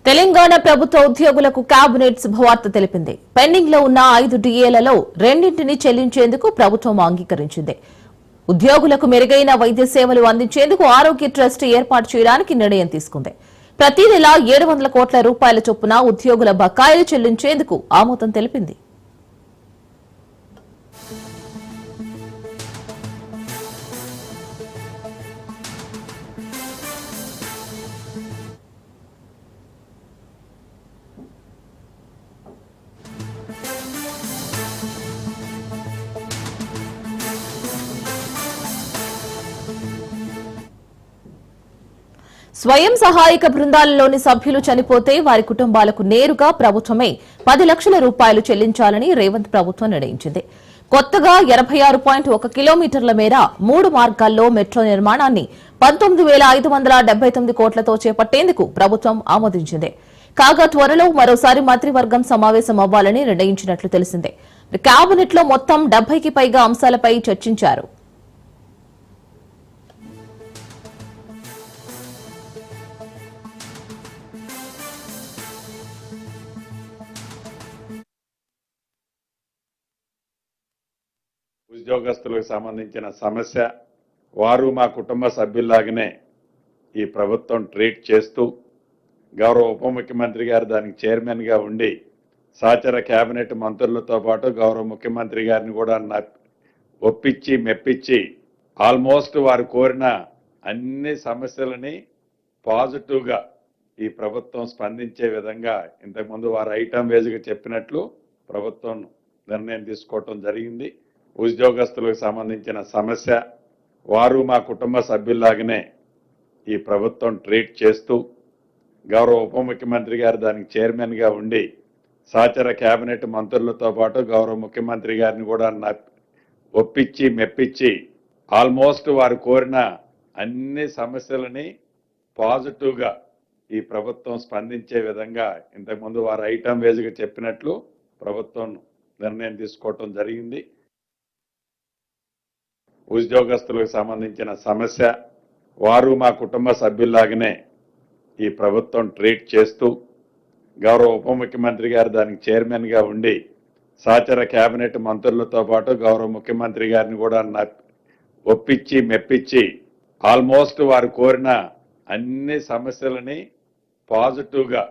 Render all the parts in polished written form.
తెలంగాణ ప్రభుత్వ ఉద్యోగులకు కేబినెట్ శుభవార్త తెలిపింది. పెండింగ్ లో ఉన్న 5 డిఏలలో రెండింటిని చెల్లించేందుకు ప్రభుత్వం అంగీకరించింది. ఉద్యోగులకు మెరుగైన వైద్య సేవలు అందించేందుకు ఆరోగ్య ట్రస్ట్ ఏర్పాటు చేయడానికి నిర్ణయం తీసుకుంది. ప్రతి నెల 700 కోట్ల రూపాయల చొప్పున ఉద్యోగుల బకాయిలు చెల్లించేందుకు ఆమోదం తెలిపింది. స్వయం సహాయక బృందాలలోని సభ్యులు చనిపోతే వారి కుటుంబాలకు నేరుగా ప్రభుత్వమే 10 లక్షల రూపాయలు చెల్లించాలని రేవంత్ ప్రభుత్వం నిర్ణయించింది. కొత్తగా 86.1 కిలోమీటర్ల మేర 3 మార్గాల్లో మెట్రో నిర్మాణాన్ని 19,579 కోట్లతో చేపట్టేందుకు ప్రభుత్వం ఆమోదించింది. కాగా త్వరలో మరోసారి మంత్రివర్గం సమావేశం అవ్వాలని నిర్ణయించినట్లు తెలిసిందే. కేబినెట్ లో మొత్తం 70కి పైగా అంశాలపై చర్చించారు. ఉద్యోగస్తులకు సంబంధించిన సమస్య వారు మా కుటుంబ సభ్యుల్లాగానే ఈ ప్రభుత్వం ట్రీట్ చేస్తూ గౌరవ ఉప ముఖ్యమంత్రి గారు దానికి చైర్మన్ గా ఉండి సహచర కేబినెట్ మంత్రులతో పాటు గౌరవ ముఖ్యమంత్రి గారిని కూడా ఒప్పించి మెప్పించి ఆల్మోస్ట్ వారు కోరిన అన్ని సమస్యలని పాజిటివ్ గా ఈ ప్రభుత్వం స్పందించే విధంగా ఇంతకుముందు వారు ఐటమ్ వేజ్గా చెప్పినట్లు ప్రభుత్వం నిర్ణయం తీసుకోవటం జరిగింది. ఉద్యోగస్తులకు సంబంధించిన సమస్య వారు మా కుటుంబ సభ్యుల్లాగానే ఈ ప్రభుత్వం ట్రీట్ చేస్తూ గౌరవ ఉప ముఖ్యమంత్రి గారు దానికి చైర్మన్ గా ఉండి సహచర కేబినెట్ మంత్రులతో పాటు గౌరవ ముఖ్యమంత్రి గారిని కూడా ఒప్పించి మెప్పించి ఆల్మోస్ట్ వారు కోరిన అన్ని సమస్యలని పాజిటివ్ గా ఈ ప్రభుత్వం స్పందించే విధంగా ఇంతకుముందు వారు ఐటమ్ వేజ్గా చెప్పినట్లు ప్రభుత్వం నిర్ణయం తీసుకోవటం జరిగింది. ఉద్యోగస్తులకు సంబంధించిన సమస్య వారు మా కుటుంబ సభ్యుల్లాగానే ఈ ప్రభుత్వం ట్రీట్ చేస్తూ గౌరవ ఉప ముఖ్యమంత్రి గారు దానికి చైర్మన్ గా ఉండి సహచర కేబినెట్ మంత్రులతో పాటు గౌరవ ముఖ్యమంత్రి గారిని కూడా ఒప్పించి మెప్పించి ఆల్మోస్ట్ వారు కోరిన అన్ని సమస్యలని పాజిటివ్ గా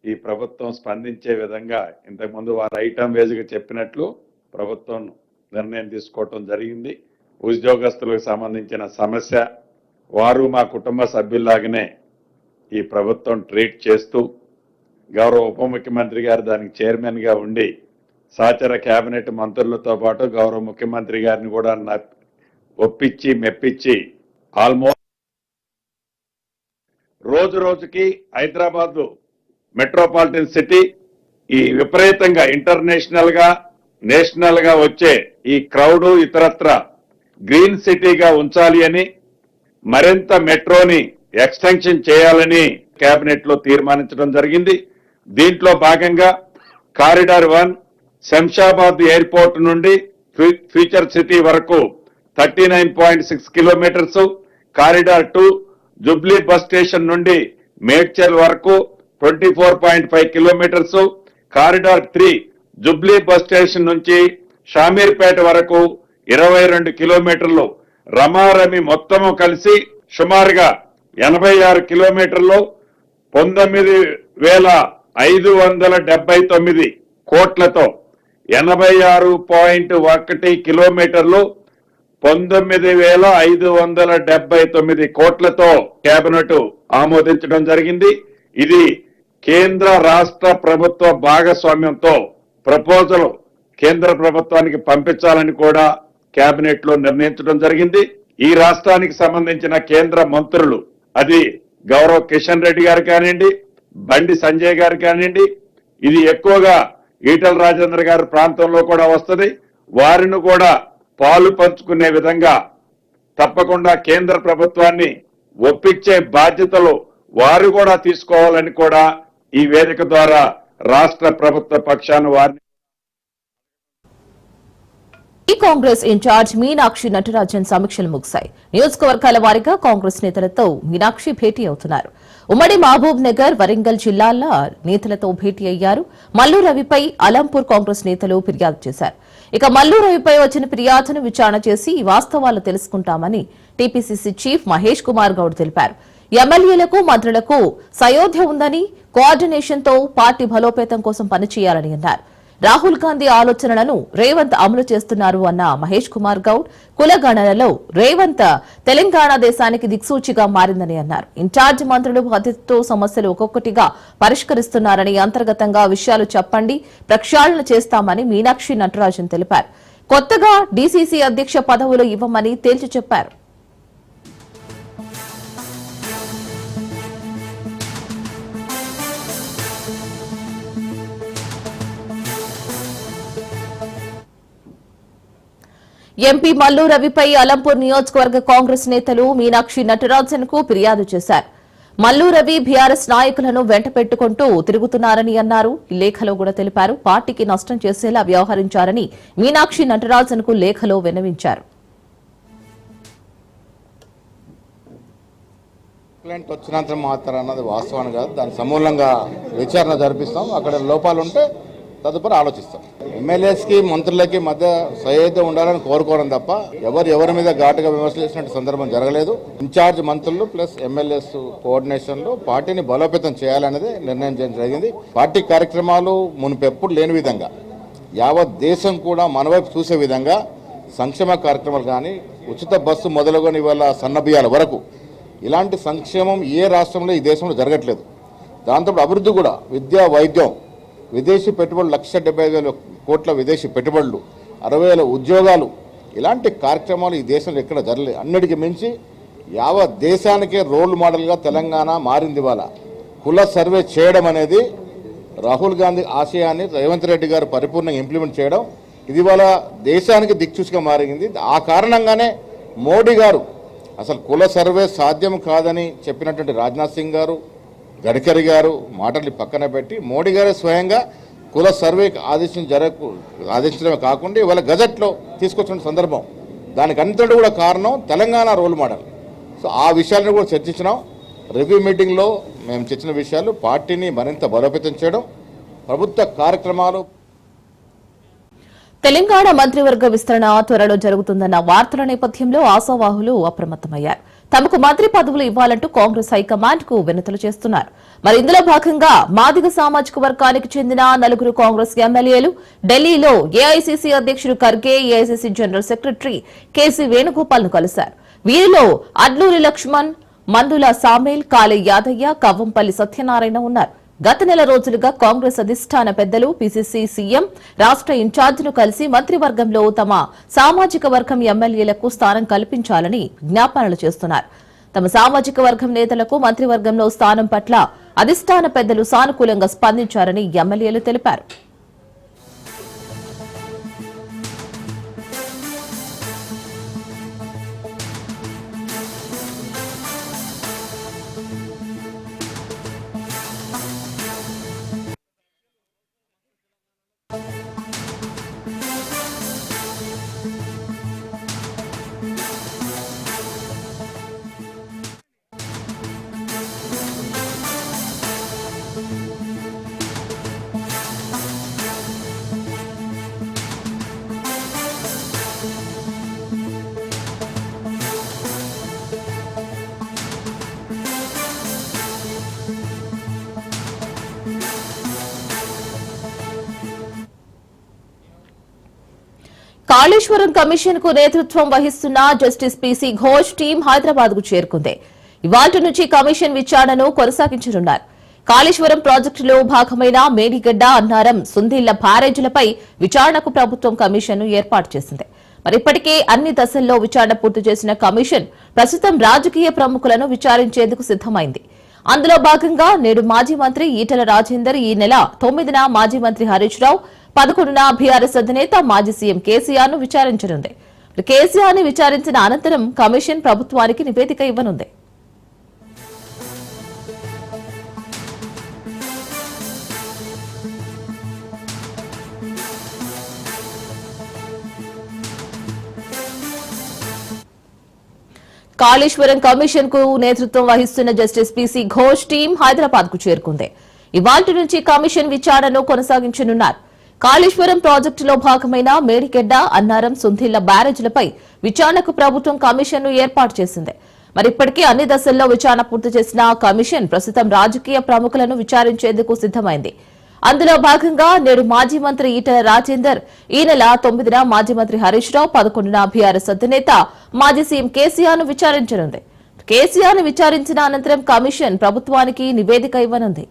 ఈ ప్రభుత్వం స్పందించే విధంగా ఇంతకుముందు వారు ఐటమ్ వేజ్గా చెప్పినట్లు ప్రభుత్వం నిర్ణయం తీసుకోవటం జరిగింది. ఉద్యోగస్తులకు సంబంధించిన సమస్య వారు మా కుటుంబ సభ్యుల్లాగానే ఈ ప్రభుత్వం ట్రీట్ చేస్తూ గౌరవ ఉప ముఖ్యమంత్రి గారు దానికి చైర్మన్ గా ఉండి సహచర కేబినెట్ మంత్రులతో పాటు గౌరవ ముఖ్యమంత్రి గారిని కూడా ఒప్పించి మెప్పించి ఆల్మోస్ట్ రోజు రోజుకి హైదరాబాద్ మెట్రోపాలిటన్ సిటీ ఈ విపరీతంగా ఇంటర్నేషనల్ గా నేషనల్ గా వచ్చే ఈ క్రౌడ్ ఇతరత్ర గ్రీన్ సిటీగా ఉంచాలి అని మరింత మెట్రోని ఎక్స్టెన్షన్ చేయాలని కేబినెట్ లో తీర్మానించడం జరిగింది. దీంట్లో భాగంగా కారిడార్ 1 శంషాబాద్ ఎయిర్పోర్ట్ నుండి ఫ్యూచర్ సిటీ వరకు 39.6 kilometres, corridor 2 Jubilee bus station నుండి మేడ్చల్ వరకు 24.5 kilometres, corridor 3 Jubilee bus station నుంచి షామీర్పేట వరకు 22 కిలోమీటర్లు, రమారమి మొత్తము కలిసి సుమారుగా 86 కిలోమీటర్లు 19,579 కోట్లతో 86.1 కిలోమీటర్లు 19,579 కోట్లతో కేబినెట్ ఆమోదించడం జరిగింది. ఇది కేంద్ర రాష్ట్ర ప్రభుత్వ భాగస్వామ్యంతో ప్రపోజల్ కేంద్ర ప్రభుత్వానికి పంపించాలని కూడా కేబినెట్ లో నిర్ణయించడం జరిగింది. ఈ రాష్ట్రానికి సంబంధించిన కేంద్ర మంత్రులు అది గౌరవ్ కిషన్ రెడ్డి గారు కానివ్వండి, బండి సంజయ్ గారు కానివ్వండి, ఇది ఎక్కువగా ఈటల రాజేంద్ర గారి ప్రాంతంలో కూడా వస్తుంది. వారిని కూడా పాలు పంచుకునే విధంగా తప్పకుండా కేంద్ర ప్రభుత్వాన్ని ఒప్పించే బాధ్యతలు వారు కూడా తీసుకోవాలని కూడా ఈ వేదిక ద్వారా రాష్ట్ర ప్రభుత్వ పక్షాన వారిని కాంగ్రెస్ ఇన్ఛార్జ్ మీనాక్షి నటరాజన్ సమీక్షలు ముగిశాయి. నియోజకవర్గాల వారీగా కాంగ్రెస్ నేతలతో మీనాక్షి భేటీ అవుతున్నారు. ఉమ్మడి మహబూబ్ నగర్, వరంగల్ జిల్లాల నేతలతో భేటీ అయ్యారు. మల్లు రవిపై అలంపూర్ కాంగ్రెస్ నేతలు ఫిర్యాదు చేశారు. ఇక మల్లు రవిపై వచ్చిన ఫిర్యాదును విచారణ చేసి వాస్తవాలు తెలుసుకుంటామని టీపీసీసీ చీఫ్ మహేష్ కుమార్ గౌడ్ తెలిపారు. ఎమ్మెల్యేలకు, మంత్రులకు సయోధ్య ఉందని, కోఆర్డినేషన్తో పార్టీ బలోపేతం కోసం పనిచేయాలని అన్నారు. రాహుల్ గాంధీ ఆలోచనలను రేవంత్ అమలు చేస్తున్నారు అన్న మహేష్ కుమార్ గౌడ్, కులగణనలో రేవంత్ తెలంగాణ దేశానికి దిక్సూచిగా మారిందని అన్నారు. ఇన్ఛార్జ్ మంత్రులు బాధ్యతతో సమస్యలు ఒక్కొక్కటిగా పరిష్కరిస్తున్నారని, అంతర్గతంగా విషయాలు చెప్పండి, ప్రక్షాళన చేస్తామని మీనాక్షి నటరాజన్ తెలిపారు. కొత్తగా డీసీసీ అధ్యక్ష పదవులు ఇవ్వమని తేల్చి చెప్పారు. ఎంపీ మల్లు రవిపై అలంపూర్ నియోజకవర్గ కాంగ్రెస్ నేతలు మీనాక్షి నటరాజన్ కు ఫిర్యాదు చేశారు. మల్లు రవి బీఆర్ఎస్ నాయకులను వెంట పెట్టుకుంటూ తిరుగుతున్నారని అన్నారు. ఈ లేఖలో కూడా తెలిపారు. పార్టీకి నష్టం చేసేలా వ్యవహరించారని మీనాక్షి నటరాజన్ కు లేఖలో విన్నవించారు. వచ్చినంత మాత్రం అన్నది వాస్తవాన్ని కాదు. దాని సమూలంగా విచారణ జరిపిస్తాం. అక్కడ లోపాలు ఉంటే తదుపరి ఆలోచిస్తాం. ఎమ్మెల్యేస్కి, మంత్రులకి మధ్య సయోధ్య ఉండాలని కోరుకోవడం తప్ప ఎవరి మీద ఘాటుగా విమర్శలు చేసినట్టు సందర్భం జరగలేదు. ఇన్ఛార్జ్ మంత్రులు ప్లస్ ఎమ్మెల్యేస్ కోఆర్డినేషన్లో పార్టీని బలోపేతం చేయాలనేది నిర్ణయం చేయడం జరిగింది. పార్టీ కార్యక్రమాలు మునుపెప్పుడు లేని విధంగా యావత్ దేశం కూడా మన వైపు చూసే విధంగా సంక్షేమ కార్యక్రమాలు కానీ, ఉచిత బస్సు మొదలుకొని ఇవాళ సన్నబియ్యాల వరకు ఇలాంటి సంక్షేమం ఏ రాష్ట్రంలో ఈ దేశంలో జరగట్లేదు. దాంతో అభివృద్ధి కూడా, విద్య, వైద్యం, విదేశీ పెట్టుబడులు 1,75,000 కోట్ల విదేశీ పెట్టుబడులు, 60,000 ఉద్యోగాలు, ఇలాంటి కార్యక్రమాలు ఈ దేశంలో ఎక్కడ జరగలేదు. అన్నిటికీ మించి యావత్ దేశానికే రోల్ మోడల్గా తెలంగాణ మారింది. ఇవాళ కుల సర్వే చేయడం అనేది రాహుల్ గాంధీ ఆశయాన్ని రేవంత్ రెడ్డి గారు పరిపూర్ణంగా ఇంప్లిమెంట్ చేయడం, ఇది ఇవాళ దేశానికి దిక్సూచిగా మారింది. ఆ కారణంగానే మోడీ గారు అసలు కుల సర్వే సాధ్యం కాదని చెప్పినటువంటి రాజ్నాథ్ సింగ్ గారు, గడ్కరీ గారు మాటల్ని పక్కన పెట్టి మోడీ గారే స్వయంగా కుల సర్వేకి ఆదేశించడమే కాకుండా ఇవాళ గజెట్లో తీసుకొచ్చిన సందర్భం. దానికి అంతటి కూడా కారణం తెలంగాణ రోల్ మోడల్. సో ఆ విషయాలను కూడా చర్చించినాం. రివ్యూ మీటింగ్లో మేము చర్చించిన విషయాలు పార్టీని మరింత బలోపేతం చేయడం, ప్రభుత్వ కార్యక్రమాలు. తెలంగాణ మంత్రివర్గ విస్తరణ త్వరలో జరుగుతుందన్న వార్తల నేపథ్యంలో ఆశావాహులు అప్రమత్తమయ్యారు. తమకు మంత్రి పదవులు ఇవ్వాలంటూ కాంగ్రెస్ హైకమాండ్ కు వినతులు చేస్తున్నారు. మరి ఇందులో భాగంగా మాదిగ సామాజిక వర్గానికి చెందిన 4 కాంగ్రెస్ ఎమ్మెల్యేలు ఢిల్లీలో ఏఐసీసీ అధ్యక్షుడు Kharge, AICC general secretary KC Venugopal ను కలిశారు. వీరిలో అడ్లూరి లక్ష్మణ్, మందుల సామేల్, కాళే యాదయ్య, కవ్వంపల్లి సత్యనారాయణ ఉన్నారు. గత నెల రోజులుగా కాంగ్రెస్ అధిష్టాన పెద్దలు, పీసీసీ సీఎం, రాష్ట్ర ఇన్ఛార్జిను కలిసి మంత్రివర్గంలో తమ సామాజిక వర్గం ఎమ్మెల్యేలకు స్థానం కల్పించాలని విజ్ఞాపనలు చేస్తున్నారు. తమ సామాజిక వర్గం నేతలకు మంత్రివర్గంలో స్థానం పట్ల అధిష్టాన పెద్దలు సానుకూలంగా స్పందించారని ఎమ్మెల్యేలు తెలిపారు. కాళేశ్వరం కమిషన్ కు నేతృత్వం వహిస్తున్న justice PC Ghosh team Hyderabad కు చేరుకుంది. ఇవాళ్టి నుంచి కమిషన్ విచారణను కొనసాగించనున్నారు. కాళేశ్వరం ప్రాజెక్టులో భాగమైన మేడిగడ్డ, అన్నారం, సుందిళ్ల బ్యారేజీలపై విచారణకు ప్రభుత్వం కమిషన్ ను ఏర్పాటు చేసింది. మరి ఇప్పటికే అన్ని దశల్లో విచారణ పూర్తి చేసిన కమిషన్ ప్రస్తుతం రాజకీయ ప్రముఖులను విచారించేందుకు సిద్దమైంది. అందులో భాగంగా నేడు మాజీ మంత్రి ఈటెల రాజేందర్, ఈ నెల 9న మాజీ మంత్రి హరీష్ రావు, 11న బీఆర్ఎస్ అధినేత మాజీ సీఎం కేసీఆర్ ను విచారించనుంది. కేసీఆర్ ని విచారించిన అనంతరం కమిషన్ ప్రభుత్వానికి నివేదిక ఇవ్వనుంది. కాళేశ్వరం కమిషన్ కు నేతృత్వం వహిస్తున్న justice PC Ghosh team Hyderabad కు చేరుకుంది. ఇవాల్టి నుంచి కమిషన్ విచారణను కొనసాగించనున్నారు. కాళేశ్వరం ప్రాజెక్టులో భాగమైన మేడిగడ్డ, అన్నారం, సుంధిళ్ల బ్యారేజీలపై విచారణకు ప్రభుత్వం కమిషన్ ను ఏర్పాటు చేసింది. మరి ఇప్పటికే అన్ని దశల్లో విచారణ పూర్తి చేసిన కమిషన్ ప్రస్తుతం రాజకీయ ప్రముఖులను విచారించేందుకు సిద్దమైంది. అందులో భాగంగా నేడు మాజీ మంత్రి ఈటెల రాజేందర్, ఈ నెల 9న మాజీ మంత్రి హరీష్ రావు, 11న బీఆర్ఎస్ అధినేత మాజీ సీఎం కేసీఆర్ ను విచారించనుంది. కేసీఆర్ ను విచారించిన అనంతరం కమిషన్ ప్రభుత్వానికి నివేదిక ఇవ్వనుంది.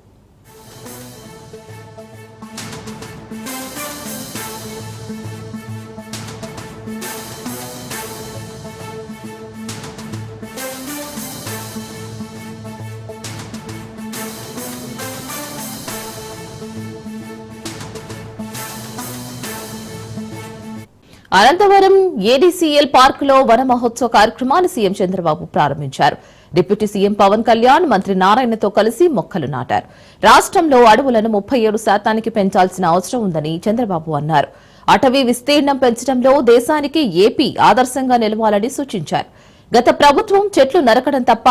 అనంతవరం ఏడీసీఎల్ పార్కులో వన మహోత్సవ కార్యక్రమాన్ని సీఎం చంద్రబాబు ప్రారంభించారు. డిప్యూటీ సీఎం పవన్ కళ్యాణ్, మంత్రి నారాయణతో కలిసి మొక్కలు నాటారు. రాష్ట్రంలో అడవులను 37% పెంచాల్సిన అవసరం ఉందని చంద్రబాబు అన్నారు. అటవీ విస్తీర్ణం పెంచడంలో దేశానికి ఏపీ ఆదర్శంగా నిలవాలని సూచించారు. గత ప్రభుత్వం చెట్లు నరకడం తప్ప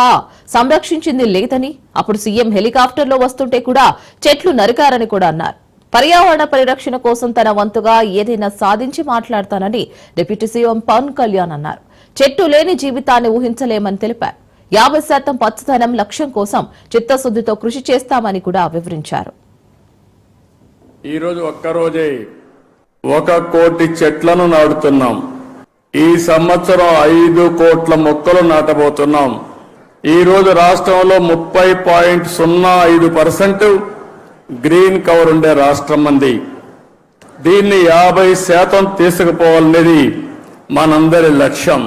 సంరక్షించింది లేదని, అప్పుడు సీఎం హెలికాప్టర్లో వస్తుంటే కూడా చెట్లు నరికారని కూడా అన్నారు. పర్యావరణ పరిరక్షణ కోసం తన వంతుగా ఏదైనా సాధించి మాట్లాడతానని డిప్యూటీ సీఎం పవన్ కళ్యాణ్ అన్నారు. చెట్టు లేని జీవితాన్ని ఊహించలేమని తెలిపారు. 50% పచ్చదనం లక్ష్యం కోసం చిత్తశుద్దితో కృషి చేస్తామని కూడా వివరించారు. ఈ రోజు ఒక్కరోజే 1 కోటి చెట్లను నాటుతున్నాం. ఈ సంవత్సరం 5 కోట్ల మొక్కలు నాటబోతున్నాం. ఈ రోజు రాష్ట్రంలో 30.05% గ్రీన్ కవర్ ఉండే రాష్ట్రం మంది. దీన్ని 50% తీసుకుపోవాలనేది మనందరి లక్ష్యం.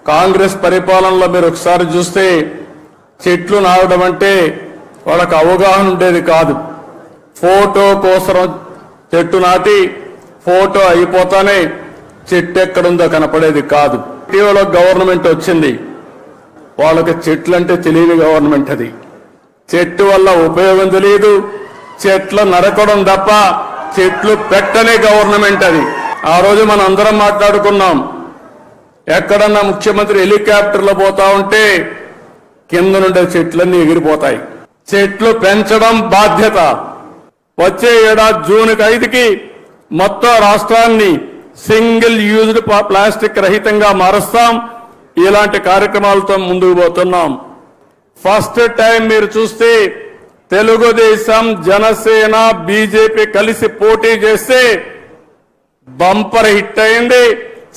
కాంగ్రెస్ పరిపాలనలో మీరు ఒకసారి చూస్తే చెట్లు నాటడం అంటే వాళ్ళకి అవగాహన ఉండేది కాదు. ఫోటో కోసం చెట్టు నాటి ఫోటో అయిపోతానే చెట్టు ఎక్కడుందో కనపడేది కాదు. ఇటీవల గవర్నమెంట్ వచ్చింది, వాళ్ళకి చెట్లు అంటే తెలియని గవర్నమెంట్ అది. చెట్టు వల్ల ఉపయోగం తెలియదు, చెట్లు నరకడం తప్ప చెట్లు పెట్టనే గవర్నమెంట్ అది. ఆ రోజు మనం అందరం మాట్లాడుకున్నాం, ఎక్కడన్నా ముఖ్యమంత్రి హెలికాప్టర్లో పోతా ఉంటే కింద నుండే చెట్లన్నీ ఎగిరిపోతాయి. చెట్లు పెంచడం బాధ్యత. వచ్చే ఏడాది జూన్ 5కి మొత్తం రాష్ట్రాన్ని సింగిల్ యూజ్డ్ ప్లాస్టిక్ రహితంగా మారుస్తాం. ఇలాంటి కార్యక్రమాలతో ముందుకు పోతున్నాం. ఫస్ట్ టైం మీరు చూస్తే తెలుగుదేశం, జనసేన, బీజేపీ కలిసి పోటీ చేస్తే బంపర్ హిట్ అయింది.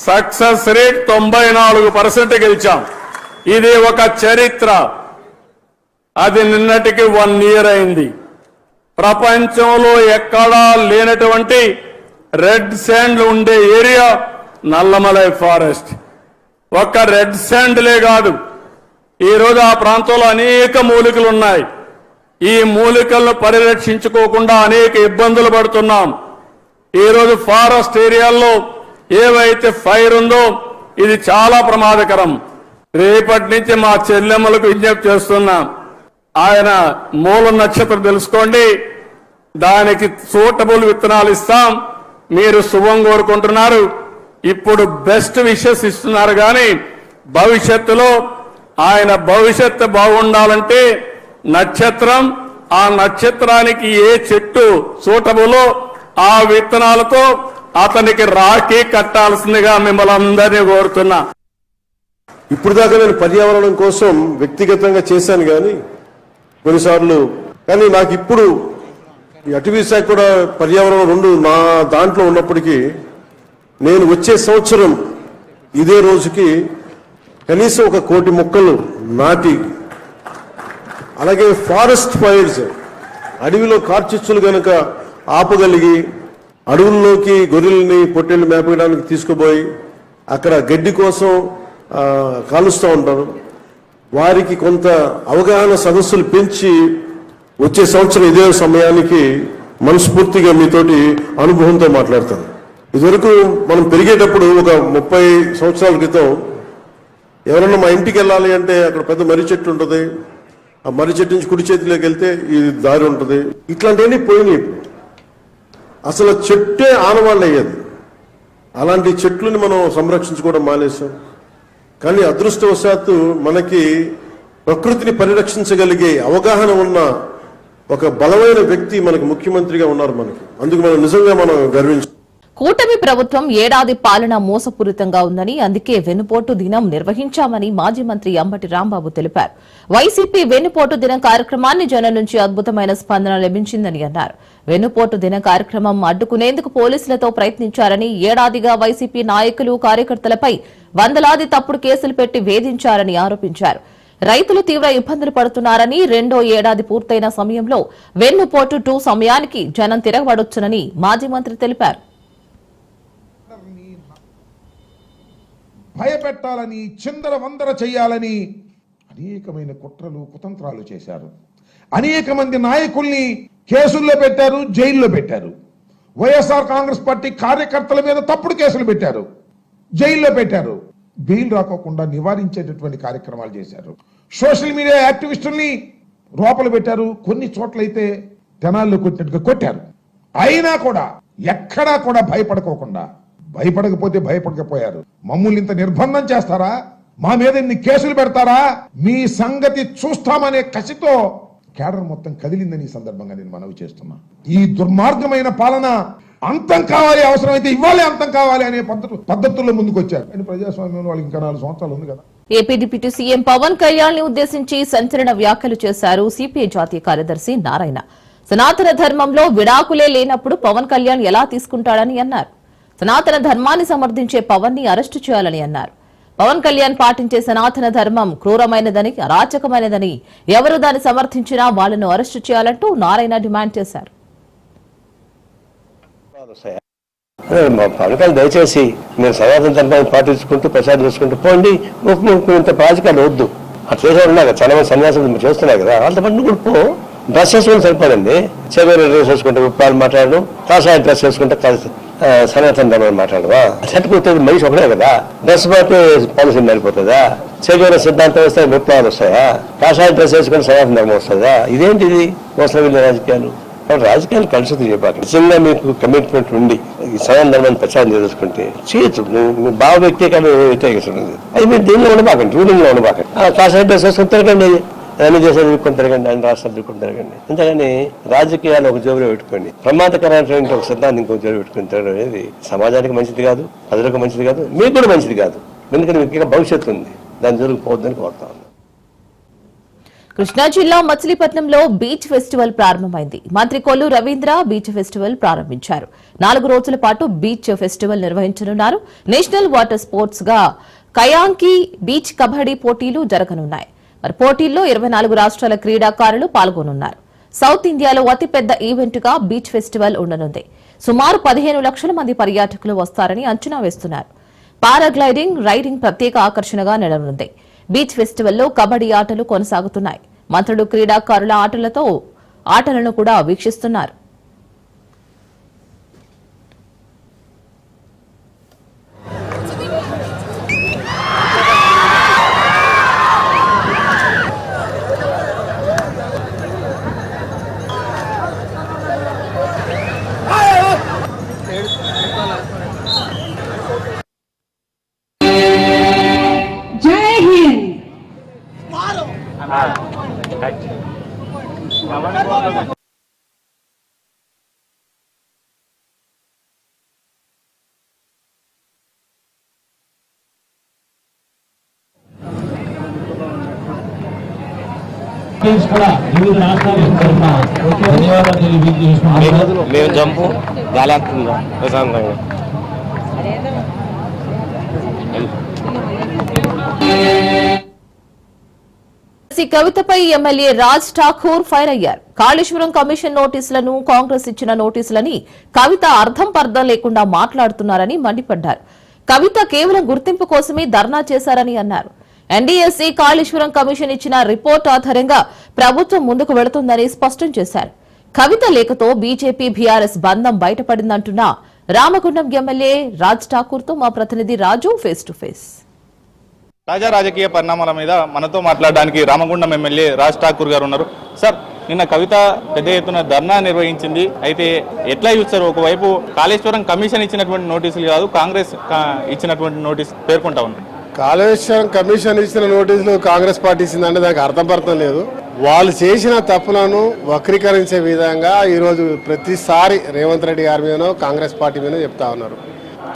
సక్సెస్ రేట్ 94% గెలిచాం. ఇది ఒక చరిత్ర. అది నిన్నటికి 1 year అయింది. ప్రపంచంలో ఎక్కడా లేనటువంటి రెడ్ శాండ్ ఉండే ఏరియా నల్లమలై ఫారెస్ట్. ఒక్క రెడ్ శాండ్లే కాదు, ఈరోజు ఆ ప్రాంతంలో అనేక మూలికలు ఉన్నాయి. ఈ మూలికలను పరిరక్షించుకోకుండా అనేక ఇబ్బందులు పడుతున్నాం. ఈరోజు ఫారెస్ట్ ఏరియాల్లో ఏవైతే ఫైర్ ఉందో ఇది చాలా ప్రమాదకరం. రేపటి నుంచి మా చెల్లెమ్మలకు విజ్ఞప్తి చేస్తున్నాం, ఆయన మూల నక్షత్రం తెలుసుకోండి, దానికి సూటబుల్ విత్తనాలు ఇస్తాం. మీరు శుభం కోరుకుంటున్నారు, ఇప్పుడు బెస్ట్ విషెస్ ఇస్తున్నారు. కానీ భవిష్యత్తులో ఆయన భవిష్యత్తు బాగుండాలంటే నక్షత్రం, ఆ నక్షత్రానికి ఏ చెట్టు సూటబులో ఆ విత్తనాలతో అతనికి రాఖీ కట్టాల్సిందిగా మిమ్మల్ని అందరినీ కోరుతున్నా. ఇప్పుడు దాకా నేను పర్యావరణం కోసం వ్యక్తిగతంగా చేశాను కొన్నిసార్లు, కానీ నాకు ఇప్పుడు ఈ అటవీ శాఖ కూడా పర్యావరణం 2 నా దాంట్లో ఉన్నప్పటికీ నేను వచ్చే సంవత్సరం ఇదే రోజుకి కనీసం 1 కోటి మొక్కలు నాటి, అలాగే ఫారెస్ట్ ఫైర్స్, అడవిలో కార్చిచ్చులు కనుక ఆపగలిగి అడవుల్లోకి గొర్రెల్ని పొట్టేళ్ళు మేపడానికి తీసుకుపోయి అక్కడ గడ్డి కోసం కాలుస్తూ ఉంటారు. వారికి కొంత అవగాహన సదస్సులు పెంచి వచ్చే సంవత్సరం ఇదే సమయానికి మనస్ఫూర్తిగా మీతోటి అనుభవంతో మాట్లాడతాను. ఇదివరకు మనం పెరిగేటప్పుడు ఒక 30 సంవత్సరాల క్రితం ఎవరన్నా మా ఇంటికి వెళ్ళాలి అంటే అక్కడ పెద్ద మర్రి చెట్టు ఉంటుంది, ఆ మర్రి చెట్టు నుంచి కుడి చేతిలోకి వెళ్తే ఈ దారి ఉంటుంది. ఇట్లాంటివన్నీ పోయినాయి. అసలు చెట్టే ఆనవాళ్ళు అయ్యేది. అలాంటి చెట్లని మనం సంరక్షించుకోవడం మానేసాం. కానీ అదృష్టవశాత్తు మనకి ప్రకృతిని పరిరక్షించగలిగే అవగాహన ఉన్న ఒక బలమైన వ్యక్తి మనకి ముఖ్యమంత్రిగా ఉన్నారు. మనకి అందుకు మనం నిజంగా మనం గర్వించాలి. కూటమి ప్రభుత్వం ఏడాది పాలన మోసపూరితంగా ఉందని, అందుకే వెన్నుపోటు దినం నిర్వహించామని మాజీ మంత్రి అంబటి రాంబాబు తెలిపారు. వైసీపీ వెన్నుపోటు దినం కార్యక్రమాన్ని జనం నుంచి అద్భుతమైన స్పందన లభించిందని అన్నారు. వెన్నుపోటు దిన కార్యక్రమం అడ్డుకునేందుకు పోలీసులతో ప్రయత్నించారని, ఏడాదిగా వైసీపీ నాయకులు కార్యకర్తలపై వందలాది తప్పుడు కేసులు పెట్టి వేధించారని ఆరోపించారు. రైతులు తీవ్ర ఇబ్బందులు పడుతున్నారని, రెండో ఏడాది పూర్తయిన సమయంలో వెన్నుపోటు 2 సమయానికి జనం తిరగబడొచ్చునని మాజీ మంత్రి తెలిపారు. భయపెట్టాలని, చిందర వందర చేయాలని అనేకమైన కుట్రలు కుతంత్రాలు చేశారు. అనేక మంది నాయకుల్ని కేసుల్లో పెట్టారు, జైల్లో పెట్టారు. వైఎస్ఆర్ కాంగ్రెస్ పార్టీ కార్యకర్తల మీద తప్పుడు కేసులు పెట్టారు, జైల్లో పెట్టారు. బెయిల్ రాకోకుండా నివారించేటటువంటి కార్యక్రమాలు చేశారు. సోషల్ మీడియా యాక్టివిస్టుల్ని లోపల పెట్టారు, కొన్ని చోట్లయితే తెనాల్లో కొట్టినట్టుగా కొట్టారు. అయినా కూడా ఎక్కడా కూడా భయపడకోకుండా, భయపడకపోతే భయపడకపోయారు. మమ్మల్ని ఇంత నిర్బంధం చేస్తారా, మా మీద ఇన్ని కేసులు పెడతారా, మీ సంగతి చూస్తామనే కసితో కేడర్ మొత్తం కదిలిందని ఈ సందర్భంగా నేను మనవి చేస్తున్నా. ఈ దుర్మార్గమైన పాలన అంతం కావాలి, అవసరమైతే ఇవ్వాలి, అంతం కావాలి అనే పద్ధతుల్లో ముందుకు వచ్చారు. కానీ ప్రజాస్వామ్యంలో వాళ్ళకి ఇంకా 4 సంవత్సరాలు ఉంది కదా. AP deputy CM Pawan Kalyan ని ఉద్దేశించి సంచలన వ్యాఖ్యలు చేశారు సిపిఐ జాతీయ కార్యదర్శి నారాయణ. సనాతన ధర్మంలో విడాకులే లేనప్పుడు పవన్ కళ్యాణ్ ఎలా తీసుకుంటాడని అన్నారు. సనాతన ధర్మాన్ని సమర్థించే పవన్ ని అరెస్టు చేయాలని అన్నారు. పవన్ కళ్యాణ్ పాటించే సనాతన ధర్మం క్రూరమైనదని, అరాచకమైనదని, ఎవరు దాన్ని సమర్థించినా వాళ్లను అరెస్టు చేయాలంటూ నారాయణ డిమాండ్ చేశారు. పవన్ కళ్యాణ్ దయచేసి మీరు సనాతన ధర్మాన్ని పాటించుకుంటూ ప్రచారం చేసుకుంటూ పోండి, ఇంత రాజకీయాలు వద్దు. అట్లా చేసేవాళ్ళు చాలా మంది సన్యాసం చేస్తున్నాయి కదా, వాళ్ళ పని కూడా పో. డ్రెస్ వేసుకుంటే సరిపోదండి. చెవేరు డ్రెస్ వేసుకుంటే ఉప్పాలు మాట్లాడడం, కాషాయ డ్రెస్ వేసుకుంటే సనాతన ధర్మాన్ని మాట్లాడవా? చట్టుకుంటే మనిషి ఒకటే కదా. డ్రెస్ పాటు పాలసీ మారిపోతుందా? చెవేర సిద్ధాంతం వస్తే విప్లవాలు వస్తాయా? కాషాయ డ్రెస్ వేసుకుంటే సనాతన ధర్మం వస్తుందా? ఇదేంటిది మోసమైన రాజకీయాలు? రాజకీయాలు కలుషితం చెప్పాలి. నిజంగా మీకు కమిట్మెంట్ ఉండి ఈ సనాతన ధర్మాన్ని ప్రచారం చేసుకుంటే చేయొచ్చు. మీ భావ వ్యక్తీకరణ వ్యతిరేకిస్తుంది. అది మీరు దీనిలో ఉండబాకండి, రూలింగ్ లో ఉండబాకండి. కాషాయ డ్రెస్ వేసుకుని తిరగండి, అన్ని దేశాలు తిరుగుకొని తిరగండి, అన్ని రాష్ట్రాలు తిరుగుకొని తిరగండి. అంతేగాని రాజకీయాలు ఒక జోబులో పెట్టుకోండి, ప్రమాదకరమైనటువంటి ఒక సిద్ధాంతం ఇంకొక జోబు పెట్టుకుని తిరగడం అనేది సమాజానికి మంచిది కాదు, ప్రజలకు మంచిది కాదు, మీకు కూడా మంచిది కాదు. ఎందుకంటే మీకు భవిష్యత్తు ఉంది, దాని జోలికి పోవద్దని కోరుతా ఉన్నాను. కృష్ణా జిల్లా మచిలీపట్నంలో బీచ్ ఫెస్టివల్ ప్రారంభమైంది. మంత్రి కొల్లు రవీంద్ర బీచ్ ఫెస్టివల్ ప్రారంభించారు. 4 రోజుల పాటు బీచ్ ఫెస్టివల్ నిర్వహించనున్నారు. నేషనల్ వాటర్ స్పోర్ట్స్ గా కయాంకి బీచ్ కబడ్డీ పోటీలు జరగనున్నాయి. మరి పోటీల్లో 24 రాష్ట్రాల క్రీడాకారులు పాల్గొనున్నారు. సౌత్ ఇండియాలో అతిపెద్ద ఈవెంట్ గా బీచ్ ఫెస్టివల్ ఉండనుంది. సుమారు 15 లక్షల మంది పర్యాటకులు వస్తారని అంచనా వేస్తున్నారు. పారాగ్లైడింగ్, రైడింగ్ ప్రత్యేక ఆకర్షణగా నిలవనుంది. బీచ్ ఫెస్టివల్లో కబడ్డీ ఆటలు కొనసాగుతున్నాయి. మంత్రులు క్రీడాకారుల ఆటలను కూడా వీక్షిస్తున్నారు. మేము జంపు గాలేస్తుందా కవితపై ఎమ్మెల్యే రాజ్ ఠాకూర్ ఫైర్ అయ్యారు. కాళేశ్వరం కమిషన్ నోటీసులను, కాంగ్రెస్ ఇచ్చిన నోటీసులని కవిత అర్థం పర్థం లేకుండా మాట్లాడుతున్నారని మండిపడ్డారు. కవిత కేవలం గుర్తింపు కోసమే ధర్నా చేశారని అన్నారు. ఎన్డీఎస్సీ కాళేశ్వరం కమిషన్ ఇచ్చిన రిపోర్ట్ ఆధారంగా ప్రభుత్వం ముందుకు వెళుతుందని స్పష్టం చేశారు. కవిత లేఖతో బీజేపీ బీఆర్ఎస్ బంధం బయటపడిందంటున్న రామగుండం ఎమ్మెల్యే రాజ్ ఠాకూర్ తో మా ప్రతినిధి రాజు ఫేస్ టు ఫేస్. తాజా రాజకీయ పరిణామాల మీద మనతో మాట్లాడడానికి రామగుండం ఎమ్మెల్యే రాజ్ ఠాకూర్ గారు ఉన్నారు. సార్, నిన్న కవిత పెద్ద ఎత్తున ధర్నా నిర్వహించింది. అయితే ఎట్లా చూస్తారు? ఒకవైపు కాళేశ్వరం కమిషన్ ఇచ్చినటువంటి నోటీసులు కాదు, కాంగ్రెస్ ఇచ్చినటువంటి నోటీస్ పేర్కొంటా ఉంది. కాళేశ్వరం కమిషన్ ఇచ్చిన నోటీసులు కాంగ్రెస్ పార్టీ ఇచ్చిందంటే దానికి అర్థం లేదు. వాళ్ళు చేసిన తప్పులను వక్రీకరించే విధంగా ఈరోజు ప్రతిసారి రేవంత్ రెడ్డి గారి మీదనో కాంగ్రెస్ పార్టీ మీద చెప్తా ఉన్నారు.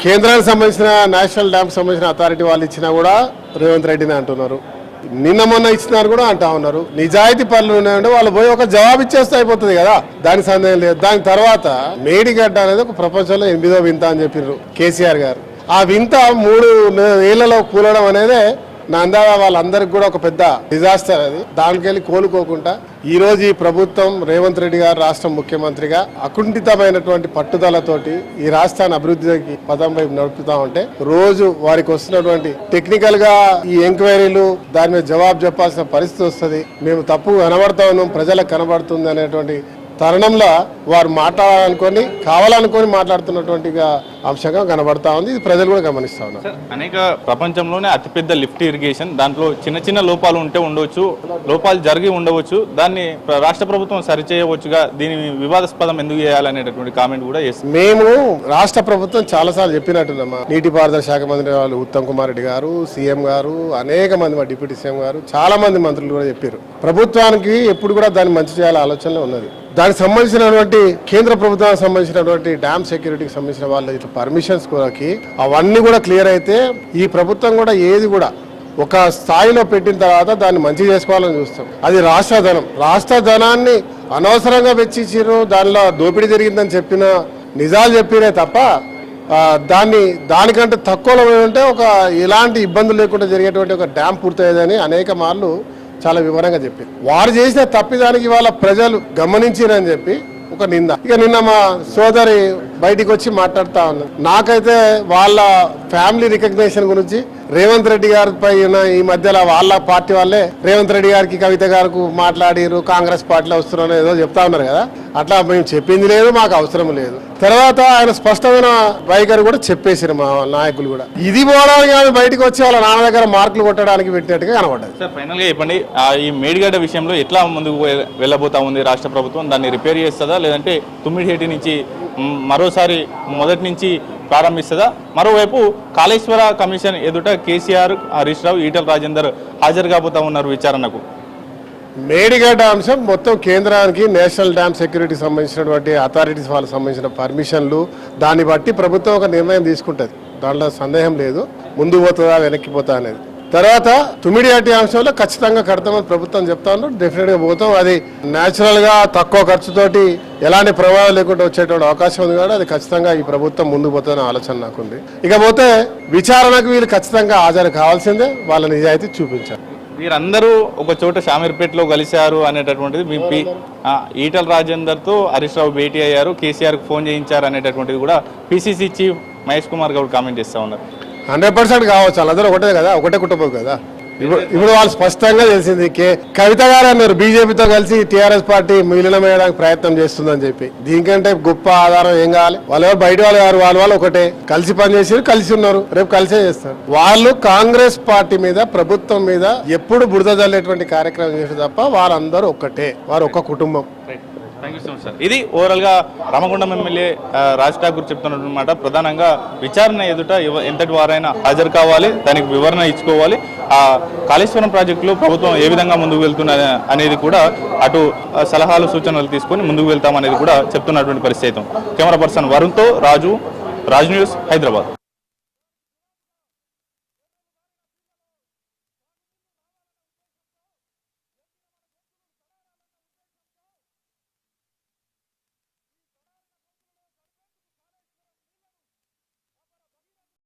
కేంద్రానికి సంబంధించిన నేషనల్ డ్యామ్ సంబంధించిన అథారిటీ వాళ్ళు ఇచ్చినా కూడా రేవంత్ రెడ్డిని అంటున్నారు. నిన్న మొన్న ఇచ్చినారు కూడా అంటా ఉన్నారు. నిజాయితీ పనులు ఉన్నాయంటే వాళ్ళు పోయి ఒక జవాబు ఇచ్చేస్తే అయిపోతుంది కదా, దానికి సందేహం లేదు. దాని తర్వాత మేడిగడ్డ అనేది ఒక ప్రపంచంలో 8వ వింత అని చెప్పారు కేసీఆర్ గారు. ఆ వింత 3 ఏళ్లలో కూలడం అనేది నా అందాజ వాళ్ళందరికి కూడా ఒక పెద్ద డిజాస్టర్. అది దానికెళ్ళి కోలుకోకుండా ఈ రోజు ఈ ప్రభుత్వం రేవంత్ రెడ్డి గారు రాష్ట్ర ముఖ్యమంత్రిగా అకుంఠితమైనటువంటి పట్టుదలతోటి ఈ రాష్ట్రాన్ని అభివృద్ధికి పదం వైపు నడుపుతా ఉంటే రోజు వారికి వస్తున్నటువంటి టెక్నికల్ గా ఈ ఎంక్వైరీలు దాని మీద జవాబు చెప్పాల్సిన పరిస్థితి వస్తుంది. మేము తప్పు కనబడతా ఉన్నాం, ప్రజలకు కనబడుతుంది అనేటువంటి తరుణంలో వారు మాట్లాడాలనుకొని కావాలనుకొని మాట్లాడుతున్నటువంటి అంశంగా కనబడతా ఉంది. ఇది ప్రజలు కూడా గమనిస్తా ఉన్నారు. అనేక ప్రపంచంలోనే అతిపెద్ద లిఫ్ట్ ఇరిగేషన్, దాంట్లో చిన్న చిన్న లోపాలు ఉండవచ్చు, లోపాలు జరిగి ఉండవచ్చు, దాన్ని రాష్ట్ర ప్రభుత్వం సరిచేయవచ్చుగా, దీని వివాదాస్పదం ఎందుకు చేయాలనేటటువంటి కామెంట్ కూడా చేస్తుంది. మేము రాష్ట్ర ప్రభుత్వం చాలాసార్లు చెప్పినట్టున్నామా, నీటిపారుదల శాఖ మంత్రి వాళ్ళు ఉత్తమ్ కుమార్ రెడ్డి గారు, సీఎం గారు, అనేక మంది మా డిప్యూటీ సీఎం గారు, చాలా మంది మంత్రులు కూడా చెప్పారు. ప్రభుత్వానికి ఎప్పుడు కూడా దాన్ని మంచి చేయాల ఆలోచనలో ఉన్నది. దానికి సంబంధించినటువంటి కేంద్ర ప్రభుత్వానికి సంబంధించినటువంటి డ్యామ్ సెక్యూరిటీకి సంబంధించిన వాళ్ళ ఇట్లా పర్మిషన్స్ కూడా అవన్నీ కూడా క్లియర్ అయితే ఈ ప్రభుత్వం కూడా ఏది కూడా ఒక స్థాయిలో పెట్టిన తర్వాత దాన్ని మంచి చేసుకోవాలని చూస్తాం. అది రాష్ట్ర ధనాన్ని అనవసరంగా వెచ్చించారు, దానిలో దోపిడీ జరిగిందని చెప్పిన నిజాలు చెప్పినే తప్ప దానికంటే తక్కువలో ఉంటే ఒక ఎలాంటి ఇబ్బందులు లేకుండా జరిగేటువంటి ఒక డ్యామ్ పూర్తయ్యేదని అనేక మార్లు చాలా వివరంగా చెప్పారు. వారు చేసిన తప్పిదానికి వాళ్ళ ప్రజలు గమనించారని చెప్పి ఒక నింద. ఇక నిన్న మా సోదరి బయటికి వచ్చి మాట్లాడుతా ఉన్నారు. నాకైతే వాళ్ళ ఫ్యామిలీ రికగ్నేషన్ గురించి రేవంత్ రెడ్డి గారి పైన ఈ మధ్యలో వాళ్ళ పార్టీ వాళ్ళే రేవంత్ రెడ్డి గారికి కవిత గారికి మాట్లాడిరు, కాంగ్రెస్ పార్టీలో వస్తున్నారు ఏదో చెప్తా ఉన్నారు కదా. అట్లా మేము చెప్పింది లేదు, మాకు అవసరం లేదు. తర్వాత ఆయన స్పష్టమైన వైఖరి కూడా చెప్పేసారు మా నాయకులు కూడా. ఇది పోవడానికి ఆమె బయటకు వచ్చి వాళ్ళ నాన్న దగ్గర మార్కులు కొట్టడానికి పెట్టినట్టుగా కనబడ్డది. సార్, ఫైనల్ గా చెప్పండి, ఈ మేడిగడ్డ విషయంలో ఎట్లా ముందుకు వెళ్ళబోతా ఉంది రాష్ట్ర ప్రభుత్వం? దాన్ని రిపేర్ చేస్తుందా, లేదంటే తుమ్మిడిహేటి నుంచి మరోసారి మొదటి నుంచి ప్రారంభిస్తుందా? మరోవైపు కాళేశ్వర కమిషన్ ఎదుట కేసీఆర్, హరీష్ రావు, ఈటల రాజేందర్ హాజరు కాబోతా ఉన్నారు విచారణకు. మేడిగడ్డ అంశం మొత్తం కేంద్రానికి నేషనల్ డ్యామ్ సెక్యూరిటీకి సంబంధించినటువంటి అథారిటీస్ వాళ్ళకి సంబంధించిన పర్మిషన్లు, దాన్ని బట్టి ప్రభుత్వం ఒక నిర్ణయం తీసుకుంటుంది. దాంట్లో సందేహం లేదు, ముందు పోతుందా వెనక్కి పోతా అనేది. తర్వాత తుమ్మిడిహట్టి అంశంలో ఖచ్చితంగా కడతామని ప్రభుత్వం చెప్తా ఉన్నారు. డెఫినెట్ గా పోతాం. అది న్యాచురల్ గా తక్కువ ఖర్చుతోటి ఎలాంటి ప్రభావం లేకుండా వచ్చేటువంటి అవకాశం ఉంది కాబట్టి అది ఖచ్చితంగా ఈ ప్రభుత్వం ముందుకు పోతుందనే ఆలోచన నాకుంది. ఇకపోతే విచారణకు వీళ్ళు ఖచ్చితంగా హాజరు కావాల్సిందే, వాళ్ళ నిజాయితీ చూపించారు. వీరందరూ ఒక చోట షామీర్పేటలో కలిశారు అనేటటువంటిది మీ ఈటల రాజేందర్తో హరీష్ రావు భేటీ అయ్యారు, కేసీఆర్కి ఫోన్ చేయించారు అనేటటువంటిది కూడా PCC chief Mahesh Kumar Goud comment చేస్తూ ఉన్నారు. 100% కావచ్చు, వాళ్ళందరూ ఒకటే కదా, ఒకటే కుటుంబం కదా. ఇప్పుడు వాళ్ళు స్పష్టంగా తెలిసింది. కవిత గారు అన్నారు బీజేపీతో కలిసి టీఆర్ఎస్ పార్టీ విలీనం వేయడానికి ప్రయత్నం చేస్తుందని చెప్పి. దీనికంటే గొప్ప ఆధారం ఏం కావాలి? వాళ్ళు బయట వాళ్ళు గారు వాళ్ళు ఒకటే కలిసి పనిచేసి కలిసి ఉన్నారు, రేపు కలిసే చేస్తారు. వాళ్ళు కాంగ్రెస్ పార్టీ మీద, ప్రభుత్వం మీద ఎప్పుడు బురద జల్లేటువంటి కార్యక్రమం చేసి తప్ప వాళ్ళందరూ ఒక్కటే, వారు ఒక్క కుటుంబం. Thank you so much sir. ఇది ఓవరాల్ గా రామగుండం ఎమ్మెల్యే రాజ్ ఠాకూర్ చెప్తున్నమాట. ప్రధానంగా విచారణ ఎదుట ఎంతటి వారైనా హాజరు కావాలి, దానికి వివరణ ఇచ్చుకోవాలి. ఆ కాళేశ్వరం ప్రాజెక్టులో ప్రభుత్వం ఏ విధంగా ముందుకు వెళ్తున్నది అనేది కూడా అటు సలహాలు సూచనలు తీసుకొని ముందుకు వెళ్తామనేది కూడా చెప్తున్నటువంటి పరిస్థితి. కెమెరా పర్సన్ వరుణ్తో రాజు, రాజ్ న్యూస్, హైదరాబాద్.